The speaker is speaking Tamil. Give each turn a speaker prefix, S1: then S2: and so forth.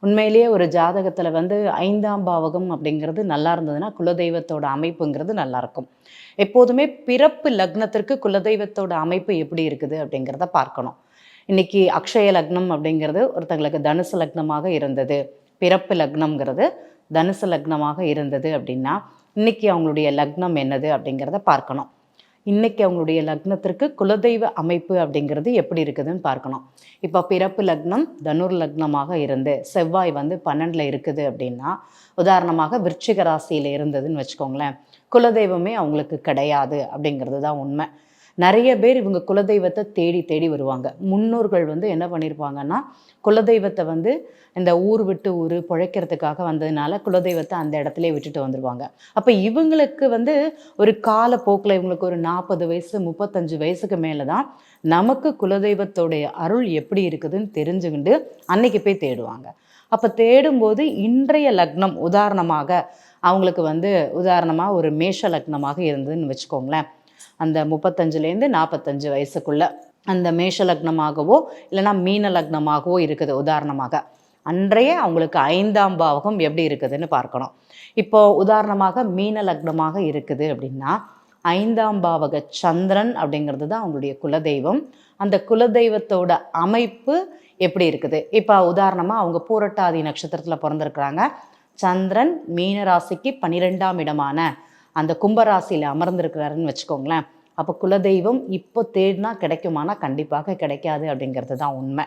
S1: உண்மையிலேயே ஒரு ஜாதகத்தில் வந்து 5ஆம் பாவகம் அப்படிங்கிறது நல்லா இருந்ததுன்னா குலதெய்வத்தோட அமைப்புங்கிறது நல்லாயிருக்கும். எப்போதுமே பிறப்பு லக்னத்திற்கு குலதெய்வத்தோட அமைப்பு எப்படி இருக்குது அப்படிங்கிறத பார்க்கணும். இன்னைக்கு அக்ஷய லக்னம் அப்படிங்கிறது ஒருத்தங்களுக்கு தனுசு லக்னமாக இருந்தது. பிறப்பு லக்னம்ங்கிறது தனுசு லக்னமாக இருந்தது அப்படின்னா, இன்னைக்கு அவங்களுடைய லக்னம் என்னது அப்படிங்கிறத பார்க்கணும். இன்னைக்கு அவங்களுடைய லக்னத்திற்கு குலதெய்வ அமைப்பு அப்படிங்கிறது எப்படி இருக்குதுன்னு பார்க்கணும். இப்போ பிறப்பு லக்னம் தனுர் லக்னமாக இருந்து செவ்வாய் வந்து 12ல் இருக்குது அப்படின்னா, உதாரணமாக விருச்சிக ராசியில் இருந்ததுன்னு வச்சுக்கோங்களேன், குலதெய்வமே அவங்களுக்கு கிடையாது அப்படிங்கிறது தான் உண்மை. நிறைய பேர் இவங்க குலதெய்வத்தை தேடி தேடி வருவாங்க. முன்னோர்கள் வந்து என்ன பண்ணியிருப்பாங்கன்னா, குலதெய்வத்தை வந்து இந்த ஊர் விட்டு ஊர் பிழைக்கிறதுக்காக வந்ததுனால குலதெய்வத்தை அந்த இடத்துலயே விட்டுட்டு வந்துடுவாங்க. அப்போ இவங்களுக்கு வந்து ஒரு காலப்போக்கில் இவங்களுக்கு ஒரு 40 வயசு 35 வயசுக்கு மேலே தான் நமக்கு குலதெய்வத்தோடைய அருள் எப்படி இருக்குதுன்னு தெரிஞ்சுக்கிண்டு அன்னைக்கு போய் தேடுவாங்க. அப்போ தேடும்போது இன்றைய லக்னம் உதாரணமாக அவங்களுக்கு வந்து உதாரணமாக ஒரு மேஷ லக்னமாக இருந்ததுன்னு வச்சுக்கோங்களேன். அந்த 35லேருந்து 45 வயசுக்குள்ள அந்த மேஷ லக்னமாகவோ இல்லைனா மீன லக்னமாகவோ இருக்குது உதாரணமாக. அன்றைய அவங்களுக்கு 5ஆம் பாவகம் எப்படி இருக்குதுன்னு பார்க்கணும். இப்போ உதாரணமாக மீன லக்னமாக இருக்குது அப்படின்னா 5ஆம் பாவக சந்திரன் அப்படிங்கிறது தான் அவங்களுடைய குலதெய்வம். அந்த குலதெய்வத்தோட அமைப்பு எப்படி இருக்குது? இப்போ உதாரணமாக அவங்க பூரட்டாதி நட்சத்திரத்தில் பிறந்திருக்கிறாங்க. சந்திரன் மீன ராசிக்கு 12ஆம் இடமான அந்த கும்பராசியில் அமர்ந்திருக்கிறாருன்னு வச்சுக்கோங்களேன். அப்போ குலதெய்வம் இப்போ தேடினா கிடைக்குமானா கண்டிப்பாக கிடைக்காது அப்படிங்கிறது தான் உண்மை.